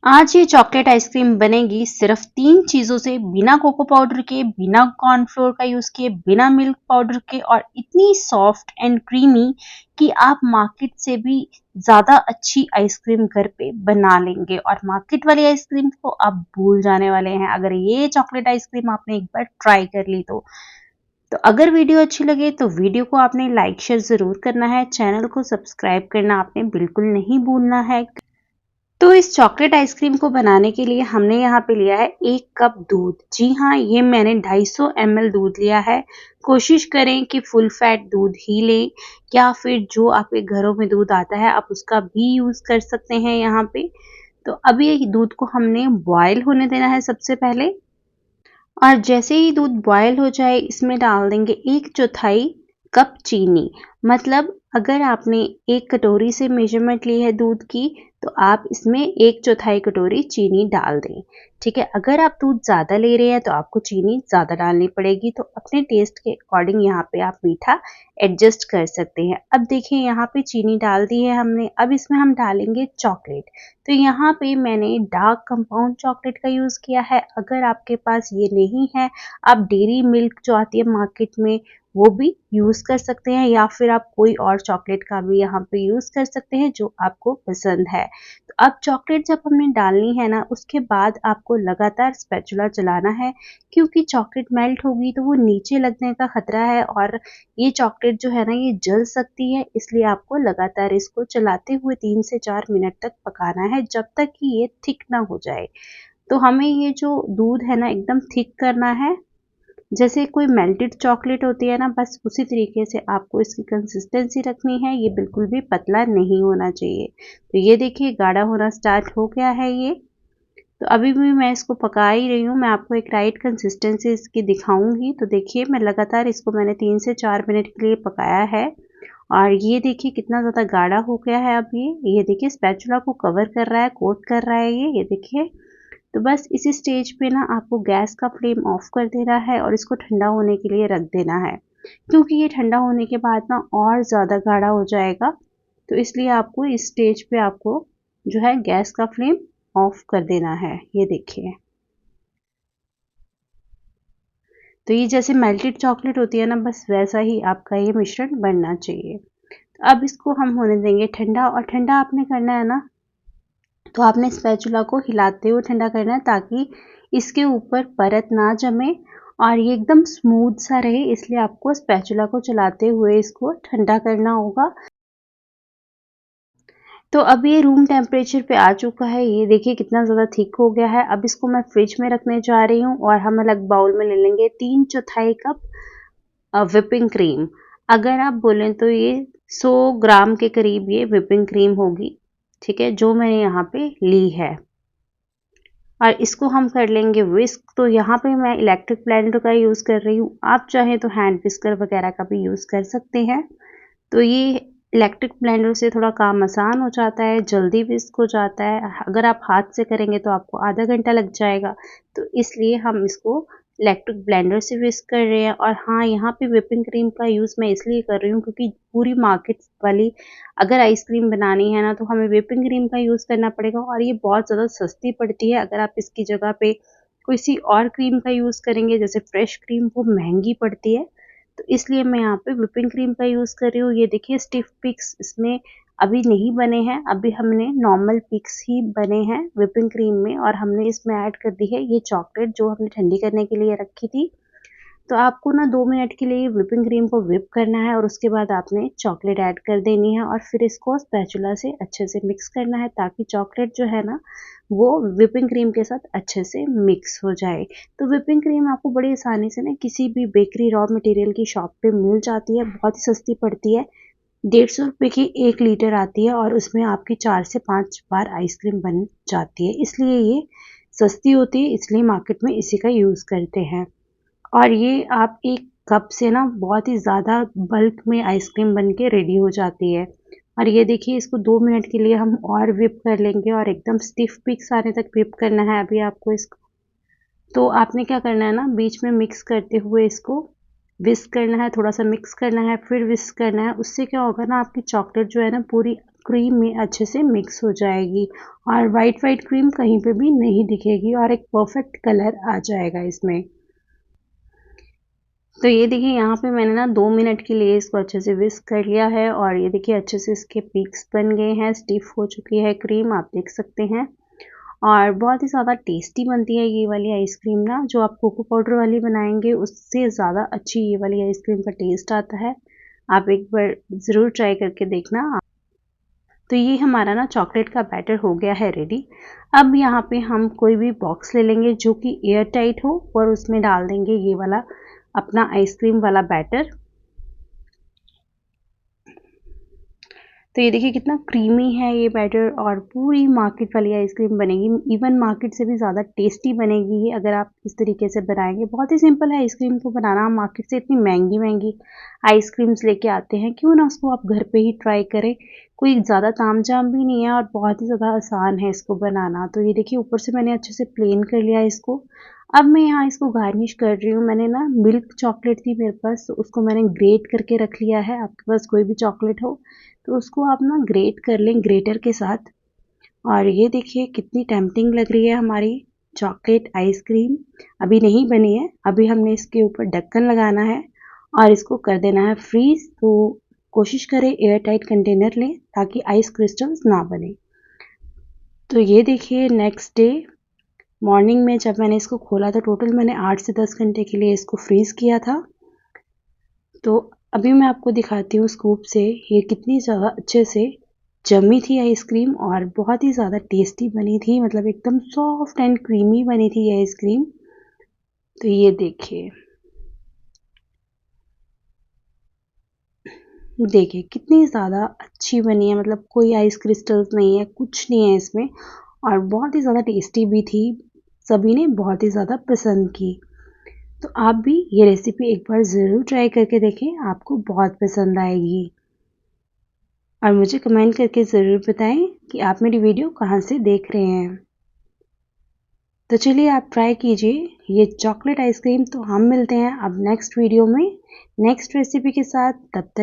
आज ये chocolate ice cream बनेगी सिर्फ 3 चीज़ों से, बिना कोको पाउडर के, बिना कॉर्नफ्लोर का यूज़ किए, बिना मिल्क पाउडर के और इतनी सॉफ्ट एंड क्रीमी कि आप मार्केट से भी ज़्यादा अच्छी आइसक्रीम घर पे बना लेंगे और मार्केट वाली आइसक्रीम को आप भूल जाने वाले हैं अगर ये चॉकलेट आइसक्रीम आपने एक बार ट्राई कर ली तो। तो अगर वीडियो अच्छी लगे तो वीडियो को आपने लाइक शेयर ज़रूर करना है, चैनल को सब्सक्राइब करना आपने बिल्कुल नहीं भूलना है। तो इस चॉकलेट आइसक्रीम को बनाने के लिए हमने यहाँ पे लिया है 1 कप दूध। जी हाँ, ये मैंने 250 ml दूध लिया है। कोशिश करें कि फुल फैट दूध ही लें या फिर जो आपके घरों में दूध आता है आप उसका भी यूज़ कर सकते हैं यहाँ पे। तो अब ये दूध को हमने बॉयल होने देना है सबसे पहले और जैसे ही दूध बॉयल हो जाए इसमें डाल देंगे 1/4 कप चीनी। मतलब अगर आपने 1 कटोरी से मेजरमेंट ली है दूध की तो आप इसमें 1/4 कटोरी चीनी डाल दें। ठीक है, अगर आप दूध ज़्यादा ले रहे हैं तो आपको चीनी ज़्यादा डालनी पड़ेगी, तो अपने टेस्ट के अकॉर्डिंग यहाँ पे आप मीठा एडजस्ट कर सकते हैं। अब देखिए यहाँ पे चीनी डाल दी है हमने, अब इसमें हम डालेंगे चॉकलेट। तो यहाँ पे मैंने डार्क कंपाउंड चॉकलेट का यूज़ किया है। अगर आपके पास ये नहीं है, आप डेयरी मिल्क जो आती है मार्केट में वो भी यूज़ कर सकते हैं या फिर आप कोई और चॉकलेट का भी यहाँ पे यूज़ कर सकते हैं जो आपको पसंद है। तो अब चॉकलेट जब हमने डालनी है ना उसके बाद आपको लगातार स्पैचुला चलाना है, क्योंकि चॉकलेट मेल्ट होगी तो वो नीचे लगने का खतरा है और ये चॉकलेट जो है ना ये जल सकती है, इसलिए आपको लगातार इसको चलाते हुए 3 से 4 मिनट तक पकाना है जब तक कि ये थिक ना हो जाए। तो हमें ये जो दूध है ना एकदम थिक करना है, जैसे कोई मेल्टेड चॉकलेट होती है ना बस उसी तरीके से आपको इसकी कंसिस्टेंसी रखनी है, ये बिल्कुल भी पतला नहीं होना चाहिए। तो ये देखिए गाढ़ा होना स्टार्ट हो गया है ये। तो अभी भी मैं इसको पका ही रही हूँ, मैं आपको एक राइट कंसिस्टेंसी इसकी दिखाऊंगी। तो देखिए मैं लगातार इसको मैंने 3 से 4 मिनट के लिए पकाया है और ये देखिए कितना ज़्यादा गाढ़ा हो गया है अब ये देखिए स्पैचुला को कवर कर रहा है, कोट कर रहा है ये देखिए। तो बस इसी स्टेज पे ना आपको गैस का फ्लेम ऑफ कर देना है और इसको ठंडा होने के लिए रख देना है, क्योंकि ये ठंडा होने के बाद ना और ज़्यादा गाढ़ा हो जाएगा। तो इसलिए आपको इस स्टेज पे आपको जो है गैस का फ्लेम ऑफ कर देना है। ये देखिए, तो ये जैसे मेल्टेड चॉकलेट होती है ना बस वैसा ही आपका ये मिश्रण बनना चाहिए। तो अब इसको हम होने देंगे ठंडा, और ठंडा आपने करना है ना तो आपने स्पैचुला को हिलाते हुए ठंडा करना है ताकि इसके ऊपर परत ना जमे और ये एकदम स्मूथ सा रहे, इसलिए आपको स्पैचुला को चलाते हुए इसको ठंडा करना होगा। तो अब ये रूम टेम्परेचर पे आ चुका है, ये देखिए कितना ज़्यादा थिक हो गया है। अब इसको मैं फ्रिज में रखने जा रही हूँ और हम अलग बाउल में ले लेंगे 3/4 कप व्हिपिंग क्रीम। अगर आप बोलें तो ये 100 ग्राम के करीब ये व्हिपिंग क्रीम होगी, ठीक है, जो मैंने यहाँ पे ली है। और इसको हम कर लेंगे विस्क। तो यहाँ पे मैं इलेक्ट्रिक ब्लेंडर का यूज़ कर रही हूँ, आप चाहें तो हैंड विस्कर वगैरह का भी यूज़ कर सकते हैं। तो ये इलेक्ट्रिक ब्लेंडर से थोड़ा काम आसान हो जाता है, जल्दी विस्क हो जाता है। अगर आप हाथ से करेंगे तो आपको आधा घंटा लग जाएगा, तो इसलिए हम इसको इलेक्ट्रिक ब्लेंडर से विस्क कर रहे हैं। और हाँ, यहाँ पे व्हिपिंग क्रीम का यूज़ मैं इसलिए कर रही हूँ क्योंकि पूरी मार्केट वाली अगर आइसक्रीम बनानी है ना तो हमें व्हिपिंग क्रीम का यूज़ करना पड़ेगा और ये बहुत ज़्यादा सस्ती पड़ती है। अगर आप इसकी जगह पे कोई सी और क्रीम का यूज़ करेंगे जैसे फ्रेश क्रीम, वो महंगी पड़ती है। तो इसलिए मैं यहाँ पे व्हिपिंग क्रीम का यूज़ कर रही हूँ। ये देखिए स्टिफ पिक्स इसमें अभी नहीं बने हैं, अभी हमने नॉर्मल पिक्स ही बने हैं व्हिपिंग क्रीम में, और हमने इसमें ऐड कर दी है ये चॉकलेट जो हमने ठंडी करने के लिए रखी थी। तो आपको ना 2 मिनट के लिए व्हिपिंग क्रीम को व्हिप करना है और उसके बाद आपने चॉकलेट ऐड कर देनी है और फिर इसको स्पैचुला से अच्छे से मिक्स करना है ताकि चॉकलेट जो है ना वो व्हिपिंग क्रीम के साथ अच्छे से मिक्स हो जाए। तो व्हिपिंग क्रीम आपको बड़ी आसानी से ना किसी भी बेकरी रॉ मटेरियल की शॉप पे मिल जाती है, बहुत ही सस्ती पड़ती है। 150 रुपये की 1 लीटर आती है और उसमें आपकी 4 से 5 बार आइसक्रीम बन जाती है, इसलिए ये सस्ती होती है, इसलिए मार्केट में इसी का यूज़ करते हैं। और ये आप 1 कप से ना बहुत ही ज़्यादा बल्क में आइसक्रीम बन के रेडी हो जाती है। और ये देखिए इसको 2 मिनट के लिए हम और व्हिप कर लेंगे और एकदम स्टिफ पिक्स आने तक व्हिप करना है अभी आपको इसको। तो आपने क्या करना है ना बीच में मिक्स करते हुए इसको विस्क करना है, थोड़ा सा मिक्स करना है, फिर विस्क करना है। उससे क्या होगा ना आपकी चॉकलेट जो है ना पूरी क्रीम में अच्छे से मिक्स हो जाएगी और वाइट वाइट क्रीम कहीं पे भी नहीं दिखेगी और एक परफेक्ट कलर आ जाएगा इसमें। तो ये देखिए यहाँ पे मैंने ना 2 मिनट के लिए इसको अच्छे से विस्क कर लिया है और ये देखिए अच्छे से इसके पीक्स बन गए हैं, स्टिफ हो चुकी है क्रीम, आप देख सकते हैं। और बहुत ही ज़्यादा टेस्टी बनती है ये वाली आइसक्रीम ना, जो आप कोको पाउडर वाली बनाएंगे उससे ज़्यादा अच्छी ये वाली आइसक्रीम का टेस्ट आता है। आप एक बार ज़रूर ट्राई करके देखना। तो ये हमारा ना चॉकलेट का बैटर हो गया है रेडी। अब यहाँ पे हम कोई भी बॉक्स ले लेंगे जो कि एयर टाइट हो और उसमें डाल देंगे ये वाला अपना आइसक्रीम वाला बैटर। तो ये देखिए कितना क्रीमी है ये बैटर और पूरी मार्केट वाली आइसक्रीम बनेगी, इवन मार्केट से भी ज़्यादा टेस्टी बनेगी ये अगर आप इस तरीके से बनाएंगे। बहुत ही सिंपल है आइसक्रीम को बनाना, मार्केट से इतनी महंगी महंगी आइसक्रीम्स लेके आते हैं, क्यों ना उसको आप घर पे ही ट्राई करें। कोई ज़्यादा तामझाम भी नहीं है और बहुत ही ज़्यादा आसान है इसको बनाना। तो ये देखिए ऊपर से मैंने अच्छे से प्लेन कर लिया इसको। अब मैं यहाँ इसको गार्निश कर रही हूँ। मैंने ना मिल्क चॉकलेट थी मेरे पास, तो उसको मैंने ग्रेट करके रख लिया है। आपके पास कोई भी चॉकलेट हो तो उसको आप ना ग्रेट कर लें ग्रेटर के साथ। और ये देखिए कितनी टेम्पटिंग लग रही है हमारी चॉकलेट आइसक्रीम। अभी नहीं बनी है, अभी हमने इसके ऊपर ढक्कन लगाना है और इसको कर देना है फ्रीज। तो कोशिश करें एयर टाइट कंटेनर लें ताकि आइस क्रिस्टल्स ना बने। तो ये देखिए नेक्स्ट डे मॉर्निंग में जब मैंने इसको खोला तो टोटल मैंने 8 से 10 घंटे के लिए इसको फ्रीज किया था। तो अभी मैं आपको दिखाती हूँ स्कूप से ये कितनी ज़्यादा अच्छे से जमी थी आइसक्रीम और बहुत ही ज़्यादा टेस्टी बनी थी, मतलब एकदम सॉफ्ट एंड क्रीमी बनी थी ये आइसक्रीम। तो ये देखिए, देखिए कितनी ज़्यादा अच्छी बनी है, मतलब कोई आइस क्रिस्टल्स नहीं है, कुछ नहीं है इसमें और बहुत ही ज़्यादा टेस्टी भी थी। सभी ने बहुत ही ज़्यादा पसंद की। तो आप भी ये रेसिपी एक बार ज़रूर ट्राई करके देखें, आपको बहुत पसंद आएगी। और मुझे कमेंट करके ज़रूर बताएं कि आप मेरी वीडियो कहाँ से देख रहे हैं। तो चलिए आप ट्राई कीजिए ये चॉकलेट आइसक्रीम। तो हम मिलते हैं अब नेक्स्ट वीडियो में नेक्स्ट रेसिपी के साथ। तब तक